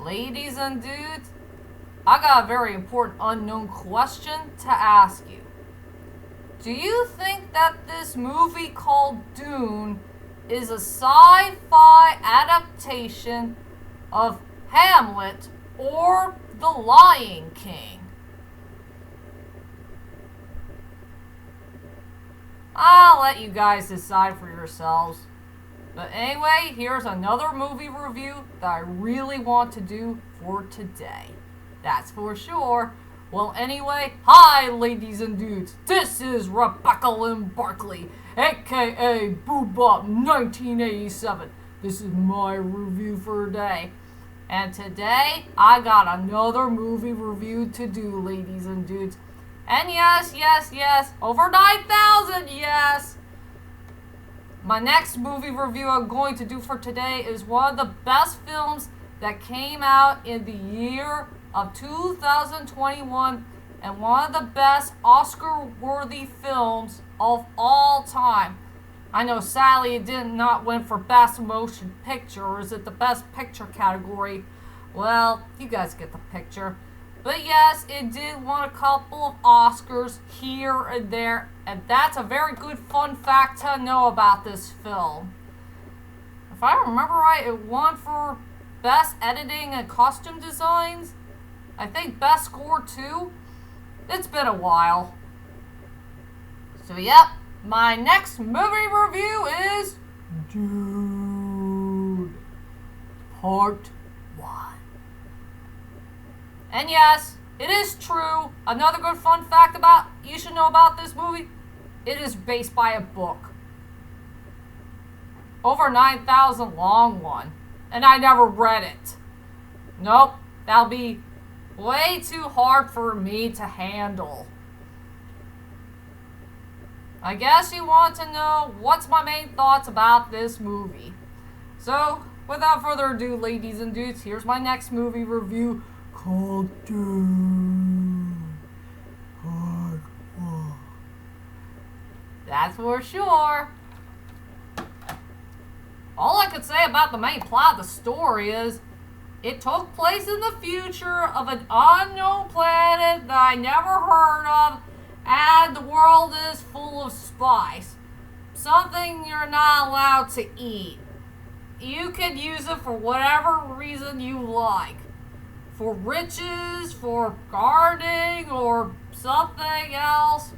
Ladies and dudes, I got a very important unknown question to ask you. Do you think that this movie called Dune is a sci-fi adaptation of Hamlet or The Lion King? I'll let you guys decide for yourselves. But anyway, here's another movie review that I really want to do for today. That's for sure. Well, anyway, hi ladies and dudes. This is Rebecca Lynn Barkley, aka Boobop 1987. This is my review for today. And today, I got another movie review to do, ladies and dudes. And yes, over 9,000, yes! My next movie review I'm going to do for today is one of the best films that came out in the year of 2021 and one of the best Oscar-worthy films of all time. I know sadly it did not win for Best Motion Picture, or is it the Best Picture category? Well, you guys get the picture. But yes, it did win a couple of Oscars here and there, and that's a very good fun fact to know about this film. If I remember right, it won for Best Editing and Costume Designs. I think Best Score too. It's been a while. So yep, my next movie review is Dune Part 1. And yes, it is true. Another good fun fact about you should know about this movie, it is based by a book. Over 9,000 long one. And I never read it. Nope, that'll be way too hard for me to handle. I guess you want to know what's my main thoughts about this movie. So, without further ado, ladies and dudes, here's my next movie review called Dune Part 1. That's for sure. All I could say about the main plot of the story is it took place in the future of an unknown planet that I never heard of, and the world is full of spice. Something you're not allowed to eat. You can use it for whatever reason you like. For riches, for gardening, or something else.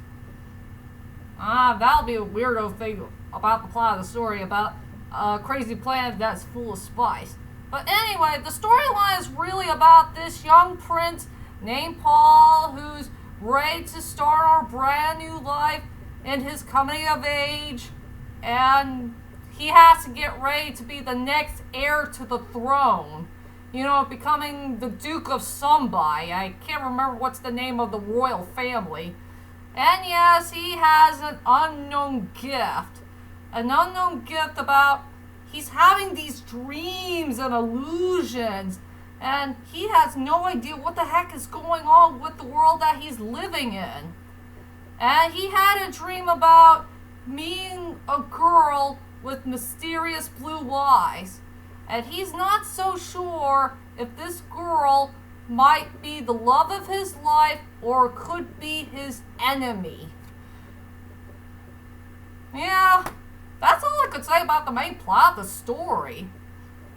That'll be a weirdo thing about the plot of the story about a crazy planet that's full of spice. But anyway, the storyline is really about this young prince named Paul who's ready to start a brand new life in his coming of age, and he has to get ready to be the next heir to the throne. You know, becoming the Duke of somebody. I can't remember what's the name of the royal family. And yes, he has an unknown gift. An unknown gift about he's having these dreams and illusions, and he has no idea what the heck is going on with the world that he's living in. And he had a dream about meeting a girl with mysterious blue eyes. And he's not so sure if this girl might be the love of his life or could be his enemy. Yeah, that's all I could say about the main plot of the story.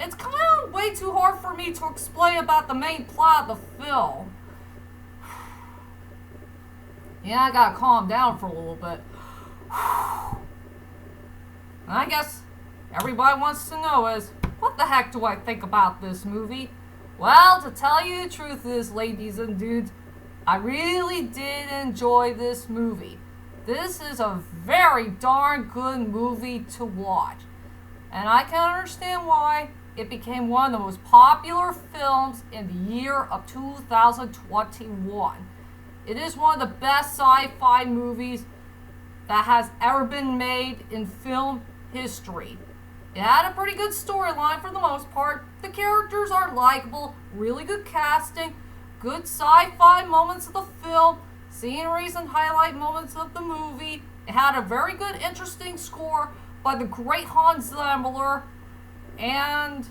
It's kind of way too hard for me to explain about the main plot of the film. Yeah, I gotta calm down for a little bit. I guess everybody wants to know is, what the heck do I think about this movie? Well, to tell you the truth is, ladies and dudes, I really did enjoy this movie. This is a very darn good movie to watch. And I can understand why it became one of the most popular films in the year of 2021. It is one of the best sci-fi movies that has ever been made in film history. It had a pretty good storyline for the most part. The characters are likable, really good casting, good sci-fi moments of the film, sceneries and highlight moments of the movie. It had a very good, interesting score by the great Hans Zimmer, and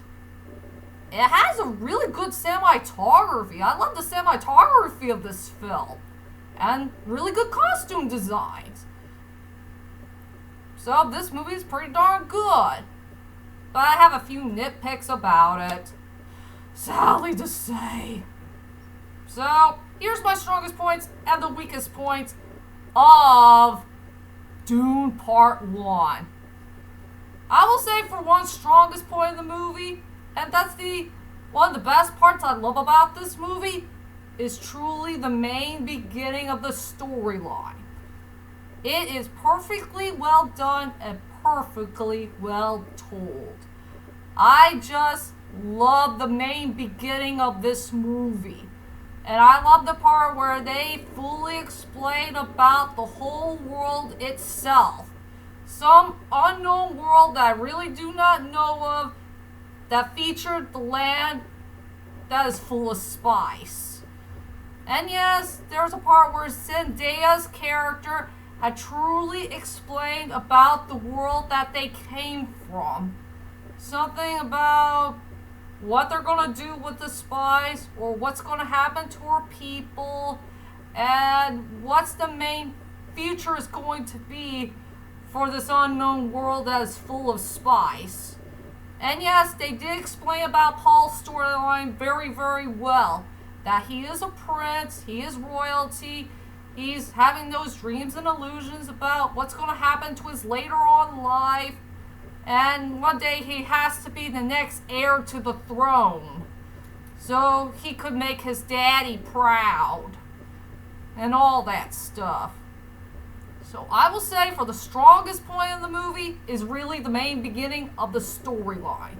it has a really good cinematography. I love the cinematography of this film. And really good costume designs. So this movie is pretty darn good. But I have a few nitpicks about it. Sadly to say. So, here's my strongest points and the weakest points of Dune Part 1. I will say for one strongest point in the movie, and that's one of the best parts I love about this movie, is truly the main beginning of the storyline. It is perfectly well done and perfectly well told. I just love the main beginning of this movie. And I love the part where they fully explain about the whole world itself. Some unknown world that I really do not know of that featured the land that is full of spice. And yes, there's a part where Zendaya's character had truly explained about the world that they came from. Something about what they're going to do with the spies, or what's going to happen to our people, and what's the main future is going to be for this unknown world that is full of spice. And yes, they did explain about Paul's storyline very, very well. That he is a prince, he is royalty, he's having those dreams and illusions about what's going to happen to his later on life. And one day he has to be the next heir to the throne. So he could make his daddy proud. And all that stuff. So I will say for the strongest point in the movie is really the main beginning of the storyline.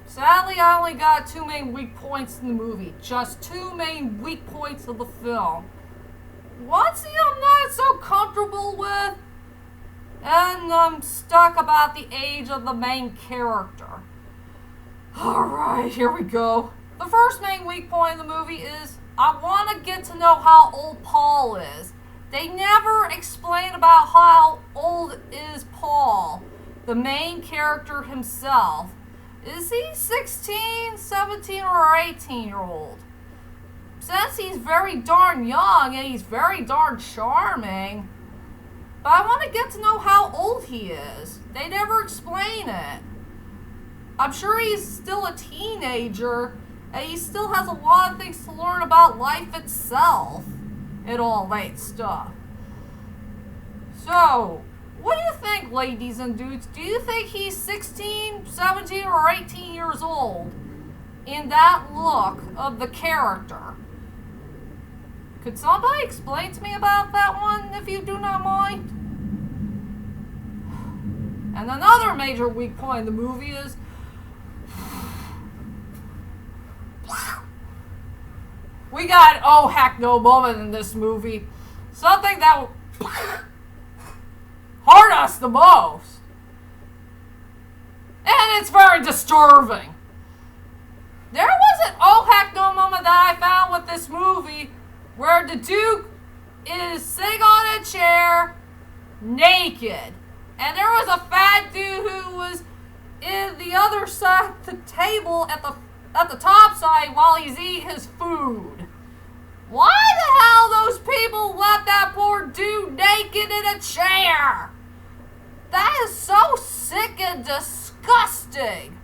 Sadly, I only got two main weak points in the movie. Just two main weak points of the film. One scene I'm not so comfortable with. And I'm stuck about the age of the main character. Alright, here we go. The first main weak point in the movie is I want to get to know how old Paul is. They never explain about how old is Paul, the main character himself. Is he 16, 17, or 18-year-old? Since he's very darn young and he's very darn charming, but I want to get to know how old he is. They never explain it. I'm sure he's still a teenager, and he still has a lot of things to learn about life itself, and all that stuff. So, what do you think, ladies and dudes? Do you think he's 16, 17, or 18 years old in that look of the character? Could somebody explain to me about that one, if you do not mind? And another major weak point in the movie is we got oh heck no moment in this movie. Something that will hurt us the most. And it's very disturbing. There was an oh heck no moment that I found with this movie where the Duke is sitting on a chair naked. And there was a fat dude who was in the other side of the table at the top side while he's eating his food. Why the hell those people left that poor dude naked in a chair? That is so sick and disgusting.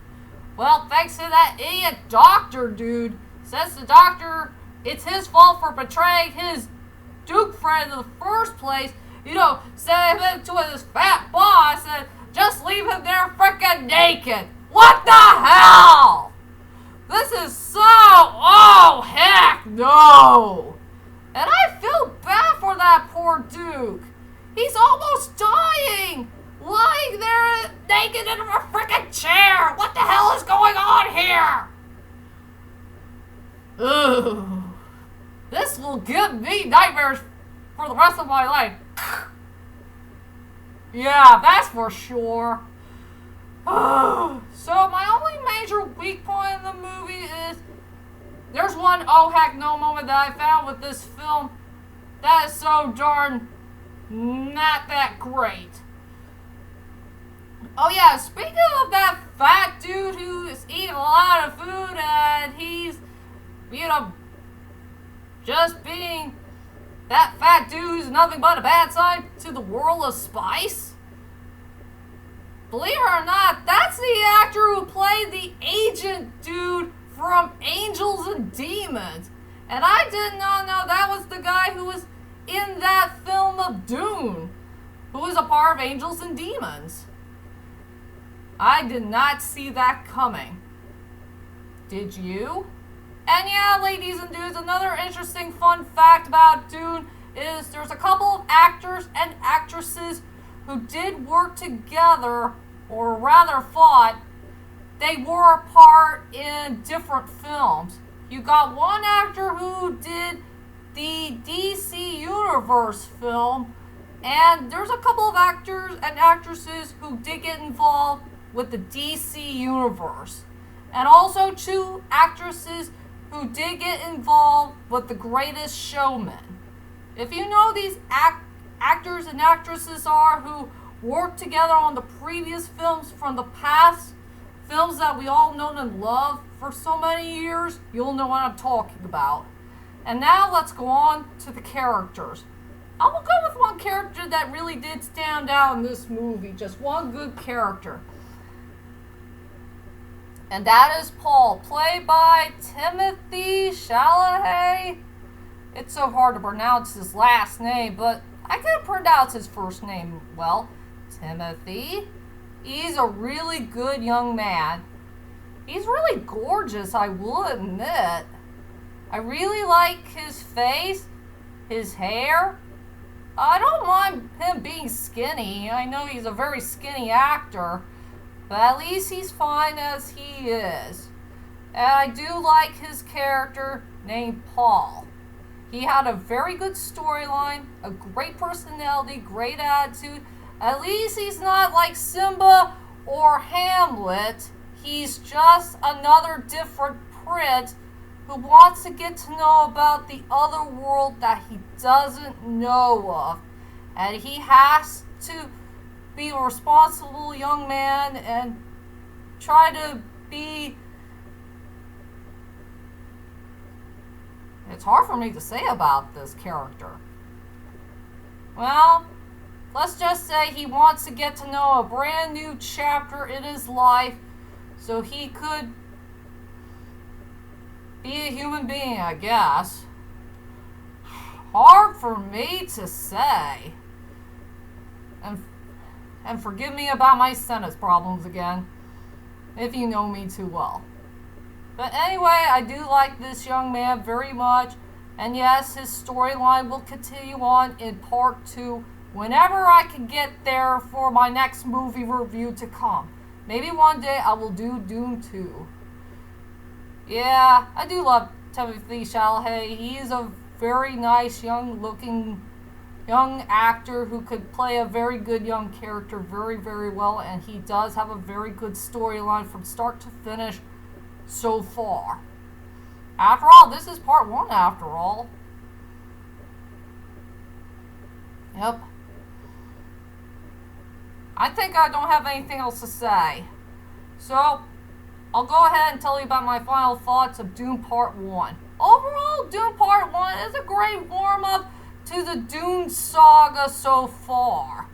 Well, thanks to that idiot doctor dude, says the doctor it's his fault for betraying his Duke friend in the first place. You know, send him to his fat boss and just leave him there frickin' naked. What the hell? This is so, oh heck no. And I feel bad for that poor Duke. He's almost dying, lying there naked in a frickin' chair. What the hell is going on here? Ugh. This will give me nightmares for the rest of my life. Yeah, that's for sure. So my only major weak point in the movie is there's one oh heck no moment that I found with this film that is so darn not that great. Oh yeah, speaking of that fat dude who is eating a lot out of food and he's, just being that fat dude who's nothing but a bad side to the world of spice? Believe it or not, that's the actor who played the agent dude from Angels and Demons. And I did not know that was the guy who was in that film of Dune, who was a part of Angels and Demons. I did not see that coming. Did you? And yeah, ladies and dudes, another interesting fun fact about Dune is there's a couple of actors and actresses who did work together, or rather fought. They were a part in different films. You got one actor who did the DC Universe film, and there's a couple of actors and actresses who did get involved with the DC Universe. And also 2 actresses who did get involved with The Greatest Showman. If you know these actors and actresses are who worked together on the previous films from the past, films that we all know and love for so many years, you'll know what I'm talking about. And now let's go on to the characters. I will go with one character that really did stand out in this movie, just one good character. And that is Paul, played by Timothy Chalamet. It's so hard to pronounce his last name, but I can pronounce his first name well. Timothy. He's a really good young man. He's really gorgeous, I will admit. I really like his face, his hair. I don't mind him being skinny. I know he's a very skinny actor, but at least he's fine as he is. And I do like his character named Paul. He had a very good storyline, a great personality, great attitude. At least he's not like Simba or Hamlet. He's just another different prince who wants to get to know about the other world that he doesn't know of. And he has to be a responsible young man and try to be... It's hard for me to say about this character. Well, let's just say he wants to get to know a brand new chapter in his life so he could be a human being, I guess. Hard for me to say. And forgive me about my sentence problems again, if you know me too well. But anyway, I do like this young man very much. And yes, his storyline will continue on in part 2 whenever I can get there for my next movie review to come. Maybe one day I will do Dune 2. Yeah, I do love Timothy Chalamet. He is a very nice, young actor who could play a very good young character very, very well. And he does have a very good storyline from start to finish so far. After all, this is part 1 after all. Yep. I think I don't have anything else to say. So, I'll go ahead and tell you about my final thoughts of Dune Part 1. Overall, Dune Part 1 is a great warm-up to the Dune saga so far.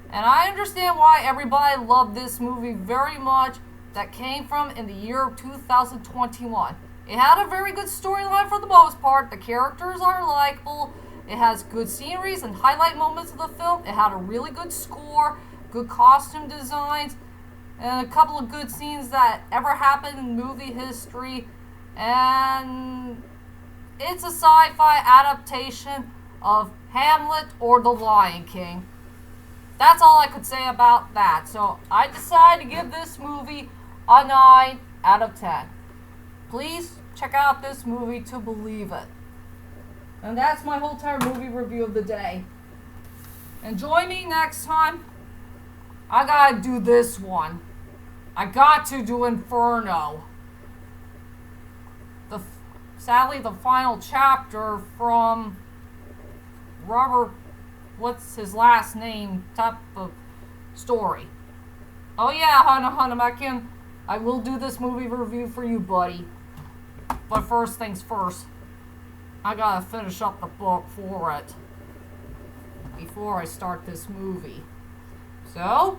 And I understand why everybody loved this movie very much that came from in the year of 2021. It had a very good storyline for the most part. The characters are likable. It has good sceneries and highlight moments of the film. It had a really good score, good costume designs, and a couple of good scenes that ever happened in movie history. And it's a sci-fi adaptation of Hamlet or The Lion King. That's all I could say about that. So I decided to give this movie a 9 out of 10. Please check out this movie to believe it. And that's my whole entire movie review of the day. And join me next time. I gotta do this one. I got to do Inferno. Sadly, the final chapter from Robert, what's his last name, type of story. Oh yeah, Hannah, I will do this movie review for you, buddy. But first things first, I gotta finish up the book for it before I start this movie. So,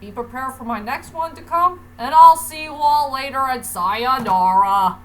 be prepared for my next one to come, and I'll see you all later, and sayonara.